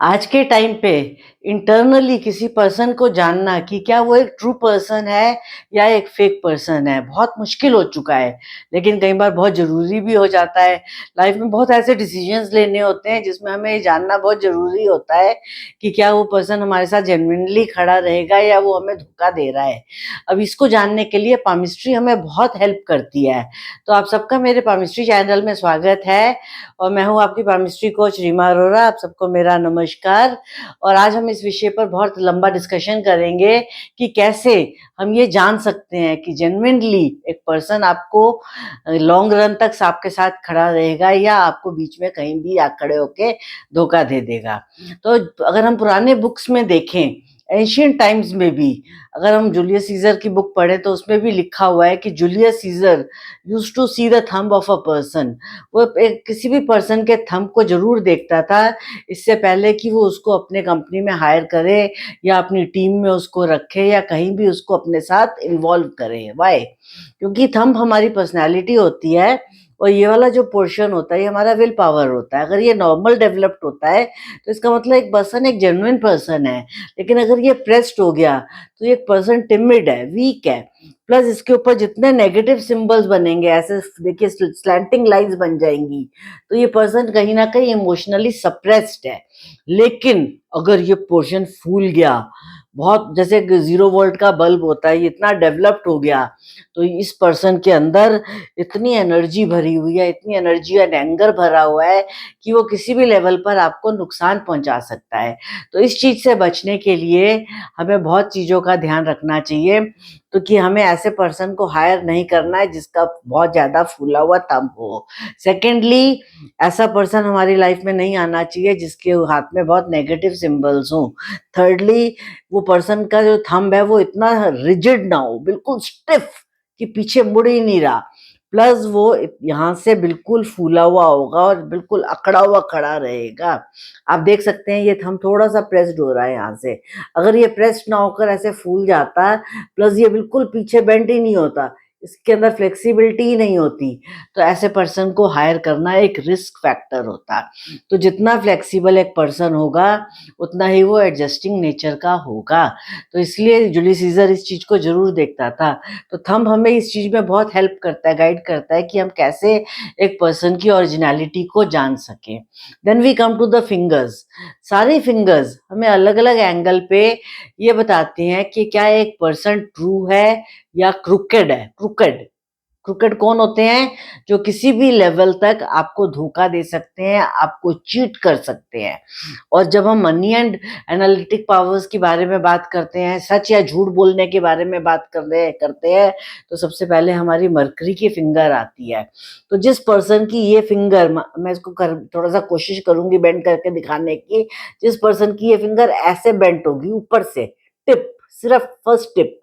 आज के टाइम पे इंटरनली किसी पर्सन को जानना कि क्या वो एक ट्रू पर्सन है या एक फेक पर्सन है, बहुत मुश्किल हो चुका है। लेकिन कई बार बहुत ज़रूरी भी हो जाता है। लाइफ में बहुत ऐसे डिसीजंस लेने होते हैं जिसमें हमें ये जानना बहुत ज़रूरी होता है कि क्या वो पर्सन हमारे साथ जेन्युइनली खड़ा रहेगा या वो हमें धोखा दे रहा है। अब इसको जानने के लिए पामिस्ट्री हमें बहुत हेल्प करती है। तो आप सबका मेरे पामिस्ट्री चैनल में स्वागत है और मैं हूँ आपकी पामिस्ट्री कोच रीमा अरोरा। आप सबको मेरा नमस्कार। और आज हम इस विषय पर बहुत लंबा डिस्कशन करेंगे कि कैसे हम ये जान सकते हैं कि जेन्युइनली एक पर्सन आपको लॉन्ग रन तक आपके साथ खड़ा रहेगा या आपको बीच में कहीं भी खड़े होके धोखा दे देगा। तो अगर हम पुराने बुक्स में देखें, एंशिएंट टाइम्स में भी अगर हम जूलियस सीजर की बुक पढ़ें तो उसमें भी लिखा हुआ है कि Julius Caesar used to see the thumb of a person. वो एक किसी भी पर्सन के थंब को ज़रूर देखता था इससे पहले कि वो उसको अपने कंपनी में हायर करे या अपनी टीम में उसको रखे या कहीं भी उसको अपने साथ इन्वॉल्व करे। व्हाई? क्योंकि थंब हमारी पर्सनैलिटी होती है और ये वाला जो पोर्शन होता है ये हमारा विल पावर होता है। अगर ये नॉर्मल डेवलप्ड होता है तो इसका मतलब एक पर्सन एक जेन्युइन पर्सन है। लेकिन अगर ये प्रेस्ड हो गया तो ये एक पर्सन टिमिड है, वीक है। प्लस इसके ऊपर जितने नेगेटिव सिंबल्स बनेंगे, ऐसे देखिए स्लैंटिंग लाइंस बन जाएंगी, तो ये पर्सन कहीं ना कहीं इमोशनली सप्रेस्ड है। लेकिन अगर ये पोर्शन फूल गया, बहुत जैसे 0 वोल्ट का बल्ब होता है, ये इतना डेवलप्ड हो गया, तो इस पर्सन के अंदर इतनी एनर्जी भरी हुई है, इतनी एनर्जी एंड एंगर भरा हुआ है कि वो किसी भी लेवल पर आपको नुकसान पहुंचा सकता है। तो इस चीज से बचने के लिए हमें बहुत चीजों का ध्यान रखना चाहिए। तो कि हमें ऐसे पर्सन को हायर नहीं करना है जिसका बहुत ज्यादा फूला हुआ थंब हो। सेकेंडली, ऐसा पर्सन हमारी लाइफ में नहीं आना चाहिए जिसके हाथ में बहुत नेगेटिव सिंबल्स हों। थर्डली, वो पर्सन का जो थंब है वो इतना रिजिड ना हो, बिल्कुल स्टिफ, कि पीछे मुड़ ही नहीं रहा। प्लस वो यहाँ से बिल्कुल फूला हुआ होगा और बिल्कुल अकड़ा हुआ खड़ा रहेगा। आप देख सकते हैं ये थंब थोड़ा सा प्रेस्ड हो रहा है यहाँ से। अगर ये प्रेस्ड ना होकर ऐसे फूल जाता, प्लस ये बिल्कुल पीछे बेंड ही नहीं होता, इसके अंदर फ्लेक्सिबिलिटी ही नहीं होती, तो ऐसे पर्सन को हायर करना एक रिस्क फैक्टर होता। तो जितना फ्लेक्सिबल एक पर्सन होगा उतना ही वो एडजस्टिंग नेचर का होगा। तो इसलिए जूलियस सीजर इस चीज को जरूर देखता था। तो थंब हमें इस चीज में बहुत हेल्प करता है, गाइड करता है कि हम कैसे एक पर्सन की ओरिजिनलिटी को जान सकें। Then we come to the fingers. सारे फिंगर्स हमें अलग अलग एंगल पे ये बताते हैं कि क्या एक पर्सन ट्रू है या क्रुकेड है। क्रुकेड क्रिकेट कौन होते हैं? जो किसी भी लेवल तक आपको धोखा दे सकते हैं, आपको चीट कर सकते हैं। और जब हम मनी एंड एनालिटिक पावर्स के बारे में बात करते हैं, सच या झूठ बोलने के बारे में बात करते हैं, तो सबसे पहले हमारी मरकरी की फिंगर आती है। तो जिस पर्सन की ये फिंगर, मैं इसको थोड़ा सा कोशिश करूंगी बेंड करके दिखाने की। जिस पर्सन की ये फिंगर ऐसे बेंट होगी ऊपर से, टिप, सिर्फ फर्स्ट टिप,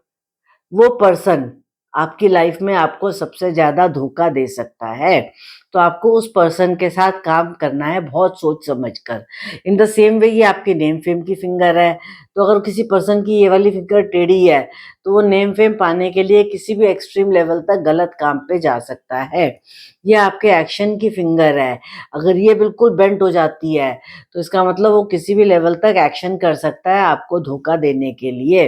वो पर्सन आपकी लाइफ में आपको सबसे ज्यादा धोखा दे सकता है। तो आपको उस पर्सन के साथ काम करना है बहुत सोच समझ कर। इन द सेम वे ये आपकी नेम फेम की फिंगर है। तो अगर किसी पर्सन की ये वाली फिंगर टेढ़ी है तो वो नेम फेम पाने के लिए किसी भी एक्सट्रीम लेवल तक गलत काम पे जा सकता है। ये आपके एक्शन की फिंगर है। अगर ये बिल्कुल बेंट हो जाती है तो इसका मतलब वो किसी भी लेवल तक एक्शन कर सकता है आपको धोखा देने के लिए।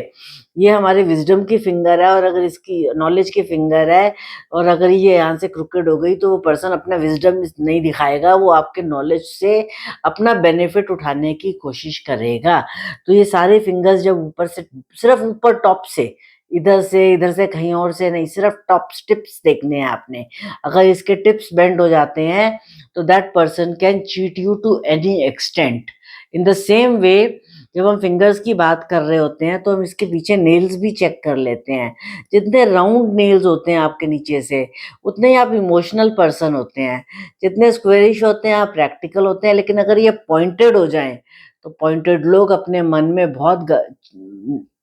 ये हमारे विजडम की फिंगर है, और अगर इसकी नॉलेज की फिंगर है, और अगर ये यहाँ से क्रिकेट हो गई तो वो पर्सन अपना विजडम नहीं दिखाएगा, वो आपके नॉलेज से अपना बेनिफिट उठाने की कोशिश करेगा। तो ये सारे फिंगर्स जब ऊपर से, सिर्फ ऊपर टॉप से, इधर से कहीं और से नहीं, सिर्फ टॉप टिप्स देखने हैं आपने। अगर इसके टिप्स बेंड हो जाते हैं तो that person can cheat you to any extent. In the same way, जब हम फिंगर्स की बात कर रहे होते हैं तो हम इसके पीछे नेल्स भी चेक कर लेते हैं। जितने राउंड नेल्स होते हैं आपके नीचे से, उतने ही आप इमोशनल पर्सन होते हैं। जितने स्क्वेरिश होते हैं आप प्रैक्टिकल होते हैं। लेकिन अगर ये पॉइंटेड हो जाएं तो पॉइंटेड लोग अपने मन में बहुत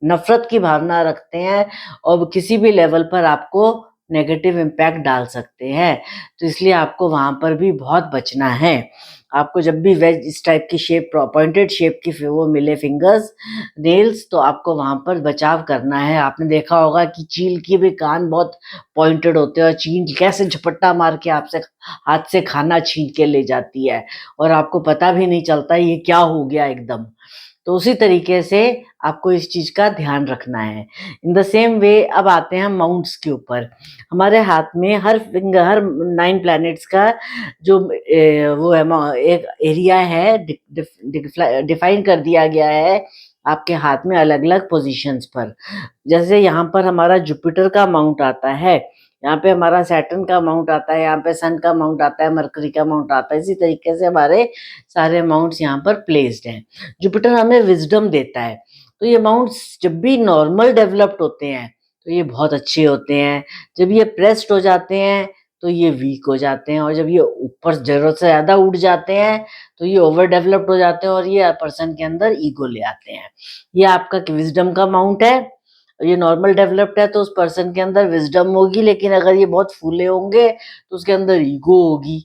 नफरत की भावना रखते हैं और किसी भी लेवल पर आपको नेगेटिव इम्पैक्ट डाल सकते हैं। तो इसलिए आपको वहाँ पर भी बहुत बचना है। आपको जब भी वेज इस टाइप की शेप पॉइंटेड शेप की वो मिले फिंगर्स, नेल्स, तो आपको वहाँ पर बचाव करना है। आपने देखा होगा कि चील के भी कान बहुत पॉइंटेड होते हैं और चील कैसे झपट्टा मार के आपसे हाथ से खाना छीन के ले जाती है और आपको पता भी नहीं चलता ये क्या हो गया एकदम। तो उसी तरीके से आपको इस चीज़ का ध्यान रखना है। इन द सेम वे अब आते हैं माउंट्स के ऊपर। हमारे हाथ में हर 9 प्लैनेट्स का जो वो है एक एरिया है डिफाइन कर दिया गया है आपके हाथ में अलग-अलग पोज़ीशंस पर। जैसे यहाँ पर हमारा जुपिटर का माउंट आता है, यहाँ पे हमारा सैटर्न का माउंट आता है, यहाँ पे सन का माउंट आता है, मरकरी का माउंट आता है। इसी तरीके से हमारे सारे माउंट्स यहाँ पर प्लेस्ड हैं। जुपिटर हमें विज़डम देता है, तो ये माउंट्स जब भी नॉर्मल डेवलप्ड होते हैं, तो ये बहुत अच्छे होते हैं। जब ये प्रेस्ड हो जाते हैं, तो ये वीक हो जाते हैं और जब ये ऊपर ज़रूरत से ज़्यादा उठ जाते हैं, तो ये ओवर डेवलप्ड हो जाते हैं और ये पर्सन के अंदर ईगो ले आते हैं। ये आपका विज़डम का माउंट है। ये नॉर्मल डेवलप्ड है तो उस पर्सन के अंदर विज़डम होगी, लेकिन अगर ये बहुत फूले होंगे, तो उसके अंदर ईगो होगी।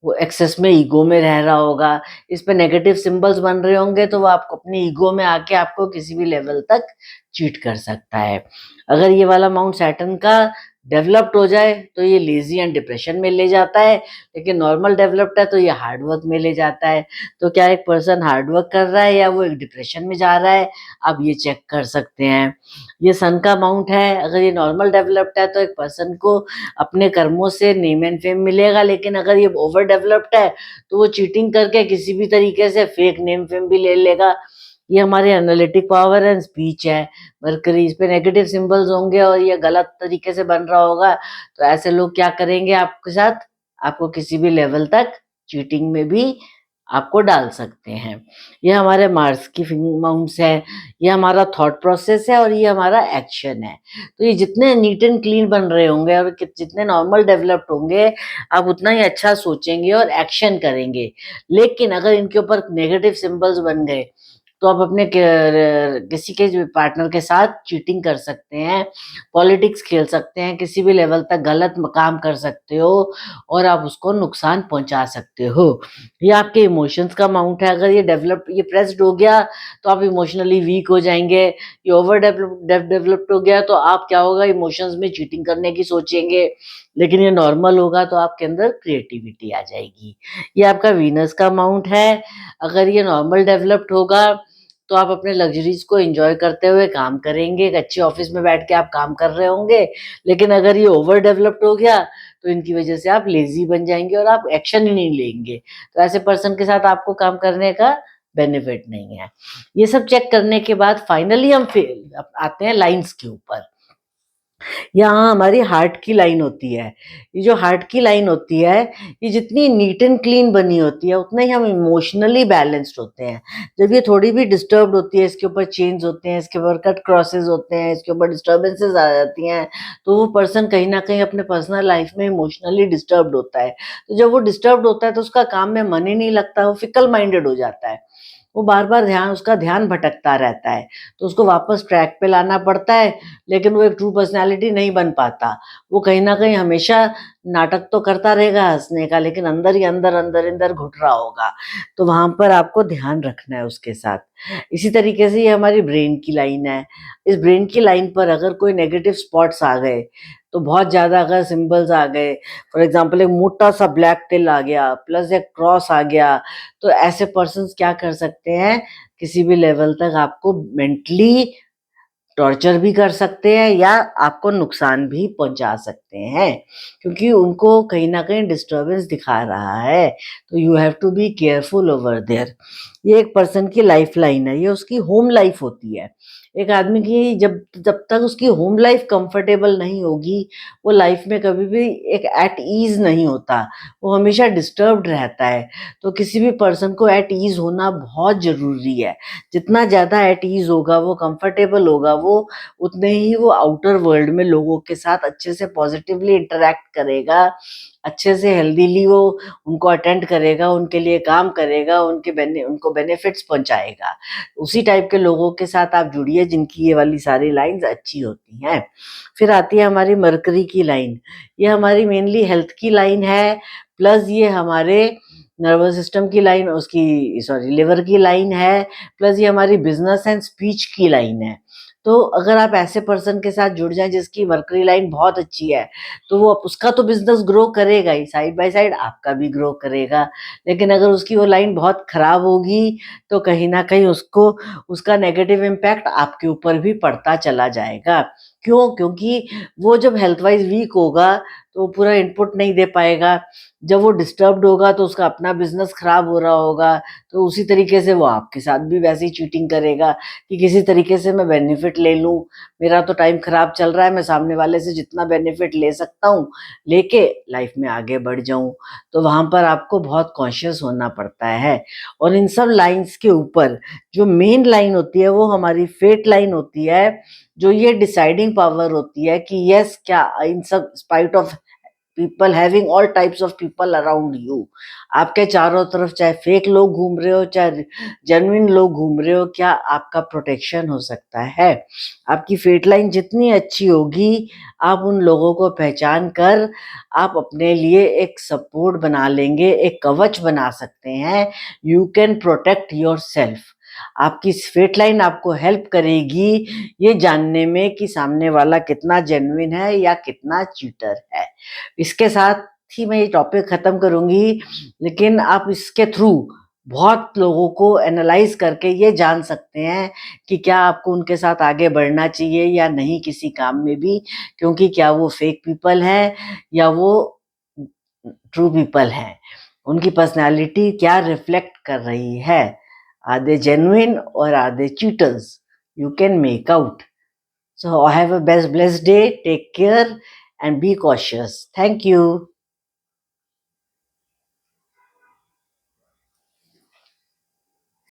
वो एक्सेस में ईगो में रह रहा होगा। इस पे नेगेटिव सिंबल्स बन रहे होंगे तो वो आपको अपनी ईगो में आके आपको किसी भी लेवल तक चीट कर सकता है। अगर ये वाला माउंट सैटर्न का डेवलप्ड हो जाए तो ये लेज़ी एंड डिप्रेशन में ले जाता है, लेकिन नॉर्मल डेवलप्ड है तो ये हार्ड वर्क में ले जाता है। तो क्या एक पर्सन हार्ड वर्क कर रहा है या वो एक डिप्रेशन में जा रहा है, आप ये चेक कर सकते हैं। ये सन का माउंट है, अगर ये नॉर्मल डेवलप्ड है तो एक पर्सन को अपने कर्मों से नेम एंड फेम मिलेगा, लेकिन अगर ये ओवर डेवलप्ड है तो वो चीटिंग करके किसी भी तरीके से फेक नेम फेम भी ले लेगा। ये हमारे एनालिटिक पावर एंड स्पीच है। मरकरी इस पे नेगेटिव सिंबल्स होंगे और ये गलत तरीके से बन रहा होगा, तो ऐसे लोग क्या करेंगे आपके साथ, आपको किसी भी लेवल तक चीटिंग में भी आपको डाल सकते हैं। ये हमारे मार्स की माउंट्स है, ये हमारा थॉट प्रोसेस है और ये हमारा एक्शन है। तो ये जितने नीट एंड क्लीन बन रहे होंगे और जितने नॉर्मल डेवलप्ड होंगे, आप उतना ही अच्छा सोचेंगे और एक्शन करेंगे। लेकिन अगर इनके ऊपर नेगेटिव सिंबल्स बन गए, तो आप अपने किसी के जो पार्टनर के साथ चीटिंग कर सकते हैं, पॉलिटिक्स खेल सकते हैं, किसी भी लेवल तक गलत काम कर सकते हो और आप उसको नुकसान पहुंचा सकते हो। ये आपके इमोशंस का माउंट है। अगर ये प्रेस्ड हो गया तो आप इमोशनली वीक हो जाएंगे। ये ओवर डेवलप्ड हो गया तो आप क्या होगा, इमोशंस में चीटिंग करने की सोचेंगे। लेकिन ये नॉर्मल होगा तो आपके अंदर क्रिएटिविटी आ जाएगी। ये आपका वीनस का माउंट है। अगर ये नॉर्मल डेवलप्ड होगा तो आप अपने लग्जरीज को एंजॉय करते हुए काम करेंगे। एक अच्छे ऑफिस में बैठ के आप काम कर रहे होंगे, लेकिन अगर ये ओवर डेवलप्ड हो गया तो इनकी वजह से आप लेजी बन जाएंगे और आप एक्शन ही नहीं लेंगे। तो ऐसे पर्सन के साथ आपको काम करने का बेनिफिट नहीं है। ये सब चेक करने के बाद फाइनली हम फिर आते हैं लाइंस के ऊपर। यहाँ हमारी हार्ट की लाइन होती है। ये जो हार्ट की लाइन होती है, ये जितनी नीट एंड क्लीन बनी होती है, उतना ही हम इमोशनली बैलेंस्ड होते हैं। जब ये थोड़ी भी डिस्टर्ब्ड होती है, इसके ऊपर चेंज होते हैं, इसके ऊपर कट क्रॉसेस होते हैं, इसके ऊपर डिस्टर्बेंसेस आ जाती हैं, तो वो पर्सन कहीं न कहीं अपने पर्सनल लाइफ में इमोशनली डिस्टर्ब्ड होता है। तो जब वो डिस्टर्ब्ड होता है, तो उसका काम में मन ही नहीं लगता, वो फिकल माइंडेड हो जाता है। वो बार-बार उसका ध्यान भटकता रहता है, तो उसको वापस ट्रैक पे लाना पड़ता है, लेकिन वो एक ट्रू पर्सनैलिटी नहीं बन पाता। वो कहीं न कहीं हमेशा नाटक तो करता रहेगा हँसने का, लेकिन अंदर ही अंदर घुट रहा होगा। तो वहाँ पर आपको ध्यान रखना है उसके साथ। इसी तरीके से ये हमारी ब्रेन की लाइन है। इस ब्रेन की लाइन पर अगर कोई नेगेटिव स्पॉट्स आ गए, तो बहुत ज़्यादा अगर सिंबल्स आ गए, फॉर एग्ज़ाम्पल एक मोटा-सा ब्लैक टिल आ गया, प्लस एक क्रॉस आ गया, तो ऐसे पर्सन्स क्या कर सकते हैं, किसी भी लेवल तक आपको मेंटली टॉर्चर भी कर सकते हैं या आपको नुकसान भी पहुंचा सकते हैं, क्योंकि उनको कहीं ना कहीं डिस्टरबेंस दिखा रहा है। तो you have to be careful over there. ये एक पर्सन की लाइफ लाइन है, ये उसकी होम लाइफ होती है। एक आदमी की जब जब तक उसकी होम लाइफ कंफर्टेबल नहीं होगी, वो लाइफ में कभी भी एक एट ईज नहीं होता, वो हमेशा डिस्टर्ब्ड रहता है। तो किसी भी पर्सन को एट ईज होना बहुत जरूरी है। जितना ज़्यादा एट ईज़ होगा, वो कंफर्टेबल होगा, वो उतने ही वो आउटर वर्ल्ड में लोगों के साथ अच्छे से पॉजिटिवली इंटरैक्ट करेगा, अच्छे से हेल्दीली वो उनको अटेंड करेगा, उनके लिए काम करेगा, उनको बेनिफिट्स पहुँचाएगा। उसी टाइप के लोगों के साथ आप जुड़िए जिनकी ये वाली सारी लाइन्स अच्छी होती हैं। फिर आती है हमारी मरकरी की लाइन। ये हमारी मेनली हेल्थ की लाइन है, प्लस ये हमारे नर्वस सिस्टम की लाइन, उसकी सॉरी लिवर की लाइन है, प्लस ये हमारी बिज़नेस एंड स्पीच की लाइन है। तो अगर आप ऐसे पर्सन के साथ जुड़ जाएँ जिसकी मरकरी लाइन बहुत अच्छी है, तो वो उसका तो बिज़नेस ग्रो करेगा ही, साइड बाय साइड आपका भी ग्रो करेगा। लेकिन अगर उसकी वो लाइन बहुत खराब होगी, तो कहीं न कहीं उसको उसका नेगेटिव इम्पैक्ट आपके ऊपर भी पड़ता चला जाएगा। क्यों? क्योंकि वो जब हेल्थ वाइज़ वीक होगा, तो वो पूरा इनपुट नहीं दे पाएगा। जब वो डिस्टर्ब्ड होगा, तो उसका अपना बिज़नेस खराब हो रहा होगा, तो उसी तरीके से वो आपके साथ भी वैसे ही चीटिंग करेगा कि किसी तरीके से मैं बेनिफिट ले लूँ, मेरा तो टाइम खराब चल रहा है, मैं सामने वाले से जितना बेनिफिट ले सकता हूँ, लेके लाइफ में आगे बढ़ जाऊँ। तो वहाँ पर आपको बहुत कॉन्शियस होना पड़ता है। और इन सब लाइन्स के ऊपर जो मेन लाइन होती है, वो हमारी फेट लाइन होती है, जो ये डिसाइडिंग पावर होती है कि यस क्या इन सब spite of people having all types of people around you, आपके चारों तरफ चाहे फेक लोग घूम रहे हो, चाहे जेन्युइन लोग घूम रहे हो, क्या आपका प्रोटेक्शन हो सकता है? आपकी फेट लाइन जितनी अच्छी होगी, आप उन लोगों को पहचान कर आप अपने लिए एक सपोर्ट बना लेंगे, एक कवच बना सकते हैं। You can protect yourself. आपकी फेट लाइन आपको हेल्प करेगी ये जानने में कि सामने वाला कितना जेन्युइन है या कितना चीटर है। इसके साथ ही मैं ये टॉपिक खत्म करूँगी, लेकिन आप इसके थ्रू बहुत लोगों को एनालाइज़ करके ये जान सकते हैं कि क्या आपको उनके साथ आगे बढ़ना चाहिए या नहीं किसी काम में भी, क्योंकि क्या वो फेक पीपल हैं या वो ट्रू पीपल हैं। उनकी पर्सनैलिटी क्या रिफ्लेक्ट कर रही है? आर दे जेन्युइन और are they cheaters? You can make out. So have a blessed day. Take care and be cautious. Thank you.